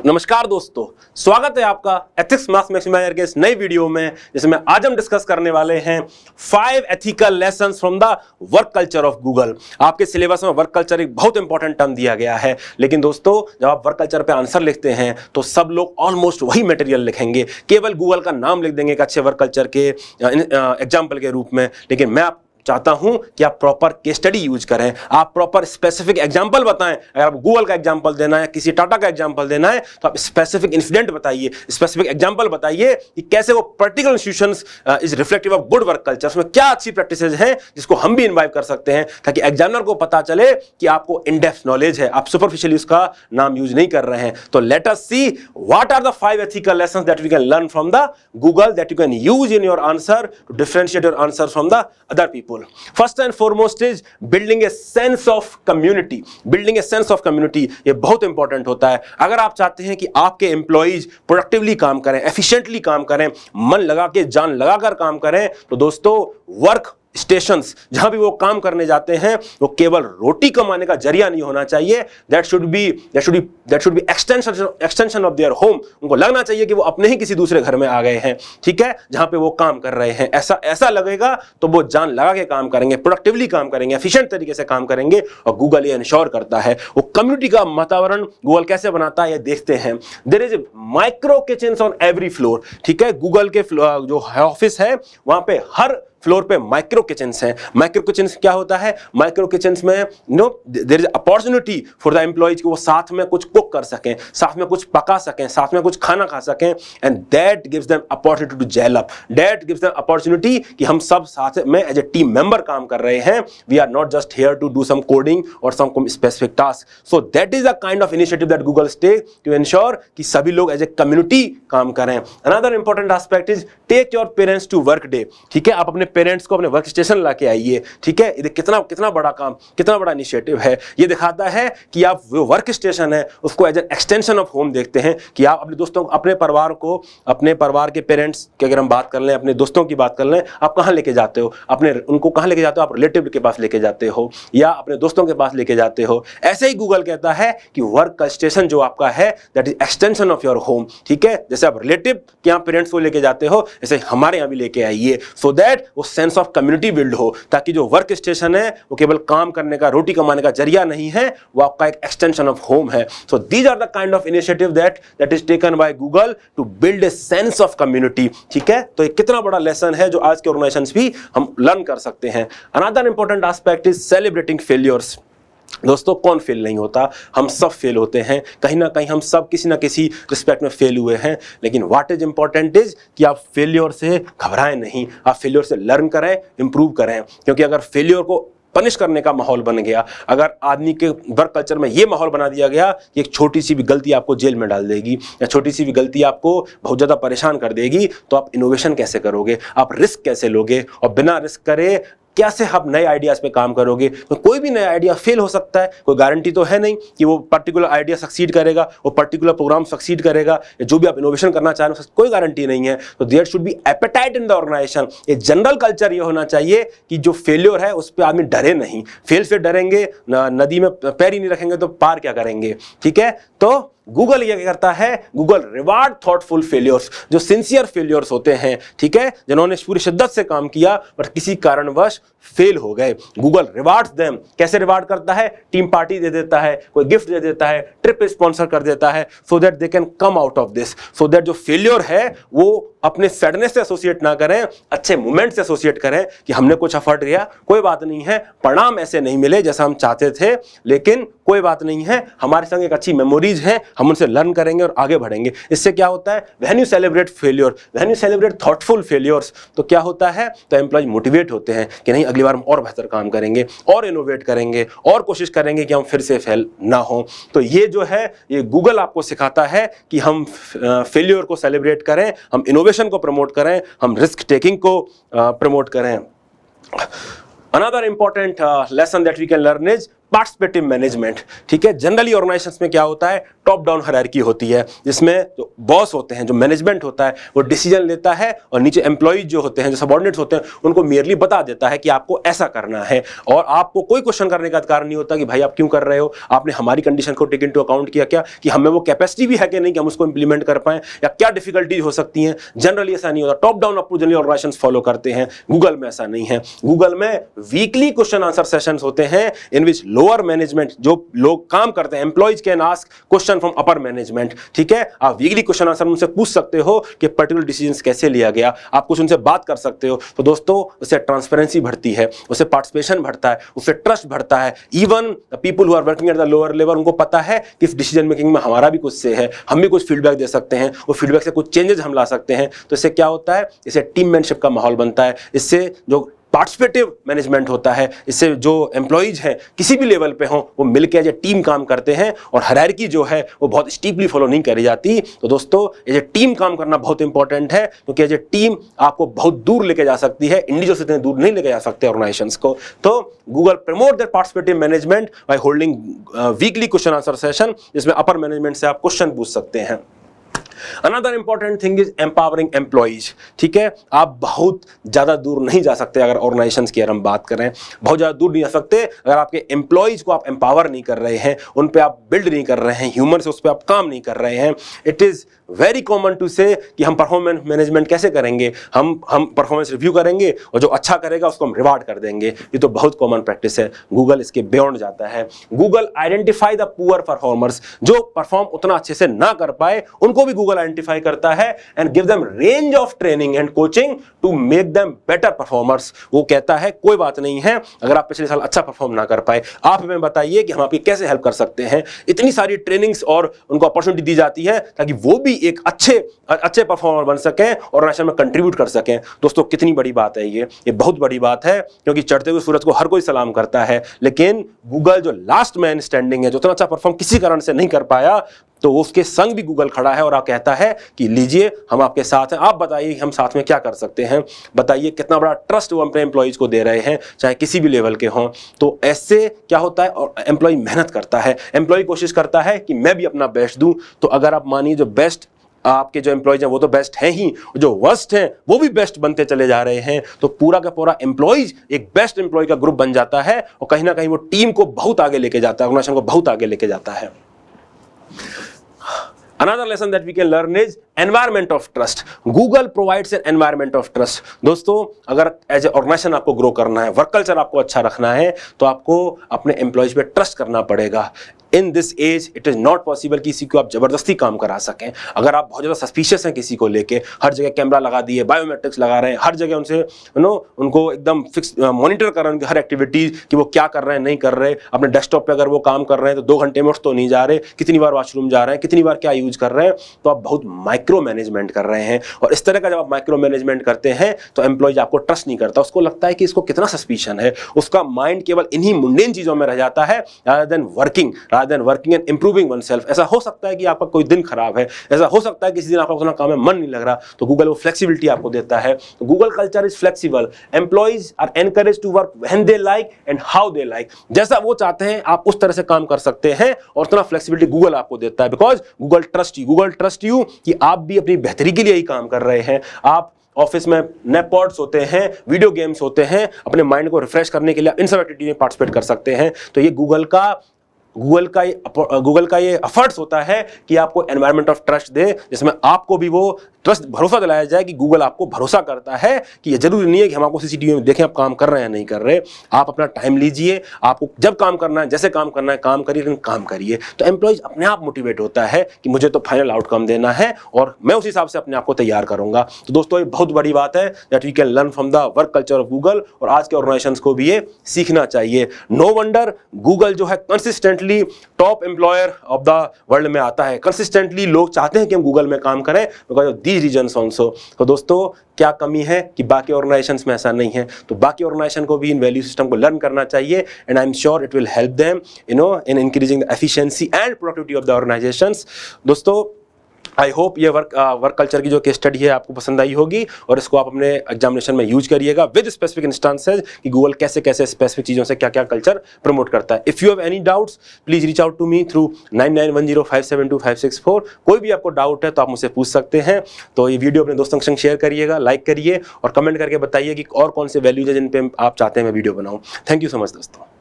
नमस्कार दोस्तों, स्वागत है आपका एथिक्स मास मैक्सिमाइजर के इस नई वीडियो में, जिसमें आज हम डिस्कस करने वाले हैं 5 ethical lessons from the work culture of Google. आपके सिलेबस में वर्क कल्चर एक बहुत इंपॉर्टेंट टर्म दिया गया है, लेकिन दोस्तों जब आप वर्क कल्चर पे आंसर लिखते हैं तो सब लोग ऑलमोस्ट वही मटेरियल लिखेंगे, केवल गूगल का नाम लिख देंगे एक अच्छे वर्क कल्चर के एग्जाम्पल के रूप में। लेकिन मैं चाहता हूं कि आप प्रॉपर केस स्टडी यूज करें, आप प्रॉपर स्पेसिफिक एग्जांपल बताएं। अगर आप गूगल का एग्जांपल देना है, किसी टाटा का एग्जांपल देना है, तो आप स्पेसिफिक इंसिडेंट बताइए, स्पेसिफिक एग्जांपल बताइए कि कैसे वो particular institutions is reflective of good work culture, उसमें क्या अच्छी प्रैक्टिसेस हैं जिसको हम भी इन्वाइव कर सकते हैं, ताकि एग्जामिनर को पता चले कि आपको इन डेप्थ नॉलेज है, आप सुपरफिशियली उसका नाम यूज नहीं कर रहे हैं। तो let us see what are the 5 ethical lessons that we can learn from the Google that you can use in your answer to differentiate your answer from the other people. First and foremost is building a sense of community. Building a sense of community ये बहुत important होता है। अगर आप चाहते हैं कि आपके एम्प्लॉइज प्रोडक्टिवली काम करें, एफिशिएंटली काम करें, मन लगा के जान लगाकर काम करें, तो दोस्तों वर्क स्टेशंस जहां भी वो काम करने जाते हैं वो केवल रोटी कमाने का जरिया नहीं होना चाहिए। That should be extension of their home. उनको लगना चाहिए कि वो अपने ही किसी दूसरे घर में आ गए हैं, ठीक है, जहां पे वो काम कर रहे हैं। ऐसा लगेगा तो वो जान लगा के काम करेंगे, प्रोडक्टिवली काम करेंगे, एफिशिएंट तरीके से काम करेंगे। और गूगल ये इंश्योर करता है। वो कम्युनिटी का वातावरण गूगल कैसे बनाता है ये देखते हैं। There is micro kitchens on every floor, ठीक है। गूगल के जो ऑफिस है वहां पे हर फ्लोर पे माइक्रो किचन्स हैं। माइक्रो किचन्स क्या होता है? माइक्रो किचन्स में there is opportunity for the employees कि वो साथ में कुछ कुक कर सकें, साथ में कुछ पका सकें, साथ में कुछ खाना खा सकें। And that gives them opportunity to gel up. That gives them opportunity कि हम सब साथ में एज ए टीम मेंबर काम कर रहे हैं। We are not just here to do some coding और some specific task. So that is the kind of initiative that Google take to ensure कि सभी लोग एज ए कम्युनिटी काम करें। Another important aspect is take your parents to work day, ठीक है। आप अपने पेरेंट्स को अपने वर्क स्टेशन लाके आइए, ठीक है। ये कितना बड़ा काम, कितना बड़ा इनिशिएटिव है। ये दिखाता है कि आप वो वर्क स्टेशन है उसको as an extension of home देखते हैं, कि आप अपने दोस्तों, अपने परिवार को, अपने परिवार के पेरेंट्स की अगर हम बात कर लें, अपने दोस्तों की बात कर लें, आप कहाँ लेके जाते हो? उनको कहाँ लेके जाते हो? आप रिलेटिव के पास लेके जाते हो या अपने दोस्तों के पास लेके जाते हो। ऐसे ही गूगल कहता है कि वर्क का स्टेशन जो आपका है that is extension of your home, ठीक है। जैसे आप रिलेटिव के यहाँ पेरेंट्स को लेके जाते हो, ऐसे हमारे यहाँ भी लेके आइए, सो दैट वो सेंस ऑफ कम्युनिटी बिल्ड हो, ताकि जो वर्क स्टेशन है वो केवल काम करने का, रोटी कमाने का जरिया नहीं है, वो आपका एक एक्सटेंशन ऑफ होम है। So these are the kind of initiative that is taken by Google to build a sense of community, ठीक है। तो ये कितना बड़ा लेसन है जो आज के ऑर्गेनाइजेशंस भी हम लर्न कर सकते हैं। Another important aspect is celebrating failures. दोस्तों कौन फेल नहीं होता? हम सब फेल होते हैं, कहीं ना कहीं हम सब किसी ना किसी रिस्पेक्ट में फेल हुए हैं। लेकिन व्हाट इज इंपॉर्टेंट इज कि आप फेलियर से घबराएं नहीं, आप फेलियर से लर्न करें, इंप्रूव करें। क्योंकि अगर फेलियर को पनिश करने का माहौल बन गया, अगर आदमी के वर्क कल्चर में ये माहौल बना दिया गया कि एक छोटी सी भी गलती आपको जेल में डाल देगी या छोटी सी भी गलती आपको बहुत ज़्यादा परेशान कर देगी, तो आप इनोवेशन कैसे करोगे? आप रिस्क कैसे लोगे? और बिना रिस्क करे कैसे आप नए आइडियाज़ पे काम करोगे? तो कोई भी नया आइडिया फेल हो सकता है, कोई गारंटी तो है नहीं कि वो पर्टिकुलर आइडिया सक्सीड करेगा, वो पर्टिकुलर प्रोग्राम सक्सीड करेगा, या जो भी आप इनोवेशन करना चाह रहे हो कोई गारंटी नहीं है। तो there should be appetite in the organisation. ये जनरल कल्चर ये होना चाहिए कि जो फेलियर है उस पर आदमी डरे नहीं। फेल से डरेंगे, नदी में पैर ही नहीं रखेंगे तो पार क्या करेंगे, ठीक है। तो गूगल ये करता है, गूगल रिवार्ड थॉटफुल फेलियर्स, जो सिंसियर फेलियर्स होते हैं, ठीक है, जिन्होंने पूरी शिद्दत से काम किया पर किसी कारणवश फेल हो गए। Google rewards them. कैसे रिवार्ड करता है? टीम पार्टी दे देता है, कोई गिफ्ट दे देता है, ट्रिप स्पॉन्सर कर देता है, so that they can come out of this, so that जो फेलियर है वो अपने सैडनेस से एसोसिएट ना करें, अच्छे मोमेंट से एसोसिएट करें कि हमने कुछ एफर्ट किया, कोई बात नहीं है, परिणाम ऐसे नहीं मिले जैसा हम चाहते थे, लेकिन कोई बात नहीं है, हमारे संग एक अच्छी मेमोरीज है, हम उनसे लर्न करेंगे और आगे बढ़ेंगे। इससे क्या होता है? When you celebrate failure, when you celebrate thoughtful failures, तो क्या होता है? तो एम्प्लॉय मोटिवेट होते हैं कि नहीं, अगली बार हम और बेहतर काम करेंगे, और इनोवेट करेंगे, और कोशिश करेंगे कि हम फिर से फेल ना हो। तो ये जो है, ये गूगल आपको सिखाता है कि हम फेलियर को सेलिब्रेट करें, हम इनोवेशन को प्रमोट करें, हम रिस्क टेकिंग को प्रमोट करें। Another important lesson that we can learn is participative management, ठीक है। जनरली ऑर्गेनाइजेशंस में क्या होता है, टॉप डाउन हायरार्की होती है, जिसमें जो बॉस होते हैं, जो मैनेजमेंट होता है, वो डिसीजन लेता है और नीचे एम्प्लॉइज जो होते हैं, जो सबऑर्डिनेट्स होते हैं, उनको मेयरली बता देता है कि आपको ऐसा करना है, और आपको कोई क्वेश्चन करने का अधिकार नहीं होता कि भाई आप क्यों कर रहे हो, आपने हमारी कंडीशन को टेक इनटू अकाउंट किया क्या, कि हमें वो कैपेसिटी भी है कि नहीं कि हम उसको इंप्लीमेंट कर पाएं, या क्या डिफिकल्टीज हो सकती हैं। जनरली ऐसा नहीं होता, top down approach generally organisations follow करते हैं। गूगल में ऐसा नहीं है। गूगल में वीकली क्वेश्चन आंसर सेशंस होते हैं, इन विच लोअर मैनेजमेंट, जो लोग काम करते हैं, employees can ask question from upper management, ठीक है। आप वीकली क्वेश्चन आंसर उनसे पूछ सकते हो कि पर्टिकुलर डिसीजन कैसे लिया गया, आप कुछ उनसे बात कर सकते हो। तो दोस्तों, उससे ट्रांसपेरेंसी बढ़ती है, उससे पार्टिसिपेशन बढ़ता है, उससे ट्रस्ट बढ़ता है। Even people who are working at the lower level, उनको पता है कि इस डिसीजन मेकिंग में हमारा भी कुछ से है, हम भी कुछ फीडबैक दे सकते हैं, वो फीडबैक से कुछ चेंजेस हम ला सकते हैं। तो इससे क्या होता है, इससे टीममैनशिप का माहौल बनता है, इससे जो पार्टिसिपेटिव मैनेजमेंट होता है, इससे जो एम्प्लॉइज हैं किसी भी लेवल पे हों, वो मिलकर एज ए टीम काम करते हैं, और हायरार्की जो है वो बहुत स्टीपली फॉलो नहीं करी जाती। तो दोस्तों, एज ए टीम काम करना बहुत इंपॉर्टेंट है, क्योंकि एज ए टीम आपको बहुत दूर लेके जा सकती है, इंडिविजुअल से इतने दूर नहीं लेके जा सकते ऑर्गेनाइजेशंस को। तो Google promote their participative management by holding weekly question answer session, जिसमें अपर मैनेजमेंट से आप क्वेश्चन पूछ सकते हैं। Another important thing is empowering employees, ठीक है। आप बहुत ज़्यादा दूर नहीं जा सकते अगर ऑर्गेनाइजेशंस की अगर हम बात करें, बहुत ज़्यादा दूर नहीं जा सकते अगर आपके एम्प्लॉइज को आप एम्पावर नहीं कर रहे हैं, उन पे आप बिल्ड नहीं कर रहे हैं, ह्यूमन से उस पर आप काम नहीं कर रहे हैं। It is very common to say कि हम परफॉर्मेंस मैनेजमेंट कैसे करेंगे, हम परफॉर्मेंस रिव्यू करेंगे और जो अच्छा करेगा उसको हम रिवार्ड कर देंगे। ये तो बहुत कॉमन प्रैक्टिस है। गूगल इसके बियॉन्ड जाता है। Google identify the poor performers, जो परफॉर्म उतना अच्छे से ना कर पाए उनको भी गूगल आइडेंटिफाई करता है and give them range of training and coaching to make them better performers. वो कहता है कोई बात नहीं है, अगर आप पिछले साल अच्छा परफॉर्म ना कर पाए, आप हमें बताइए कि हम आपकी कैसे हेल्प कर सकते हैं। इतनी सारी ट्रेनिंग्स और उनको अपॉर्चुनिटी दी जाती है ताकि वो भी एक अच्छे परफॉर्मर बन सकें और नेशन में कंट्रीब्यूट कर सकें। दोस्तों, कितनी बड़ी बात है ये बहुत बड़ी बात है, क्योंकि चढ़ते हुए सूरज को हर कोई सलाम करता है, लेकिन गूगल जो लास्ट मैन स्टैंडिंग है, जो उतना अच्छा परफॉर्म किसी कारण से नहीं कर पाया, तो उसके संग भी गूगल खड़ा है और आप कहता है कि लीजिए हम आपके साथ हैं, आप बताइए हम साथ में क्या कर सकते हैं, बताइए कितना बड़ा ट्रस्ट वो अपने एम्प्लॉइज को दे रहे हैं, चाहे किसी भी लेवल के हों। तो ऐसे क्या होता है, और एम्प्लॉय मेहनत करता है, एम्प्लॉय कोशिश करता है कि मैं भी अपना बेस्ट दूं। तो अगर आप मानिए जो बेस्ट आपके जो एम्प्लॉइज हैं वो तो बेस्ट हैं ही, जो वर्स्ट हैं वो भी बेस्ट बनते चले जा रहे हैं, तो पूरा का पूरा एम्प्लॉइज एक बेस्ट एम्प्लॉय का ग्रुप बन जाता है और कहीं ना कहीं वो टीम को बहुत आगे लेके जाता है, ऑर्गेनाइजेशन को बहुत आगे लेके जाता है। Another lesson that we can learn is environment of trust. Google provides an environment of trust. दोस्तों, अगर एज ए ऑर्गेनाइजेशन आपको ग्रो करना है, वर्क कल्चर आपको अच्छा रखना है, तो आपको अपने एम्प्लॉइज पे ट्रस्ट करना पड़ेगा। In this age it is not possible किसी को आप जबरदस्ती काम करा सकें। अगर आप बहुत ज़्यादा सस्पिशियस हैं किसी को लेके, हर जगह कैमरा लगा दिए, बायोमेट्रिक्स लगा रहे हैं, हर जगह उनसे उनको एकदम फिक्स मॉनिटर कर रहे हैं उनकी हर एक्टिविटीज़ कि वो क्या कर रहे हैं नहीं कर रहे। अपने डेस्कटॉप पे अगर वो काम कर रहे हैं तो 2 घंटे में उठ तो नहीं जा रहे, कितनी बार वॉशरूम जा रहे हैं, कितनी बार क्या यूज कर रहे हैं, तो आप बहुत माइक्रो मैनेजमेंट कर रहे हैं। और इस तरह का जब आप माइक्रो मैनेजमेंट करते हैं तो एम्प्लॉइज आपको ट्रस्ट नहीं करता, उसको लगता है कि इसको कितना सस्पिशन है, उसका माइंड केवल इन्हीं मुंडेन चीज़ों में रह जाता है rather than working and improving oneself. ऐसा हो सकता है कि आपका कोई दिन खराब है, ऐसा हो सकता है किसी दिन आपका उतना काम में मन नहीं लग रहा, तो गूगल वो फ्लेक्सिबिलिटी आपको देता है। Google culture is flexible, employees are encourage to work when they like and how they like. जैसा वो चाहते हैं आप उस तरह से काम कर सकते हैं और उतना फ्लेक्सिबिलिटी गूगल आपको देता है, बिकॉज गूगल ट्रस्ट यू कि आप भी अपनी बेहतरी के लिए ही काम कर रहे हैं। आप ऑफिस में नेपॉड्स होते हैं, वीडियो गेम्स होते हैं, अपने माइंड को रिफ्रेश करने के लिए इन सब एक्टिविटी में पार्टिसिपेट कर सकते हैं। तो ये गूगल का ये एफर्ट्स होता है कि आपको एनवायरनमेंट ऑफ ट्रस्ट दे, जिसमें आपको भी वो ट्रस्ट भरोसा दिलाया जाए कि गूगल आपको भरोसा करता है कि ये जरूरी नहीं है कि हम आपको सीसीटीवी में देखें आप काम कर रहे हैं नहीं कर रहे। आप अपना टाइम लीजिए, आपको जब काम करना है, जैसे काम करना है काम करिए, लेकिन काम करिए। तो एम्प्लॉइज अपने आप मोटिवेट होता है कि मुझे तो फाइनल आउटकम देना है और मैं उस हिसाब से अपने आप को तैयार करूंगा। तो दोस्तों, ये बहुत बड़ी बात है that we can learn from the work culture of Google, और आज के ऑर्गेनाइजेशंस को भी ये सीखना चाहिए। नो वंडर गूगल जो है consistently top employer of the world में आता है। कंसिस्टेंटली लोग चाहते हैं कि हम गूगल में काम करें because of these reasons also. तो दोस्तों, क्या कमी है कि बाकी ऑर्गेनाइजेशंस में ऐसा नहीं है? तो बाकी ऑर्गेनाइजेशन को भी इन वैल्यू सिस्टम को लर्न करना चाहिए, and I am sure it will help them in increasing the efficiency and productivity of the organisations. दोस्तों, आई होप ये वर्क कल्चर की जो केस स्टडी है आपको पसंद आई होगी और इसको आप अपने एग्जामिनेशन में यूज करिएगा विद स्पेसिफिक इंस्टांसेस कि गूगल कैसे कैसे स्पेसिफिक चीज़ों से क्या क्या कल्चर प्रमोट करता है। If you have any doubts please reach out to me through 9910572564। कोई भी आपको डाउट है तो आप मुझसे पूछ सकते हैं। तो ये वीडियो अपने दोस्तों के संग शेयर करिएगा, लाइक करिए और कमेंट करके बताइए कि और कौन से वैल्यूज है जिन पे आप चाहते हैं मैं वीडियो बनाऊँ। थैंक यू सो मच दोस्तों।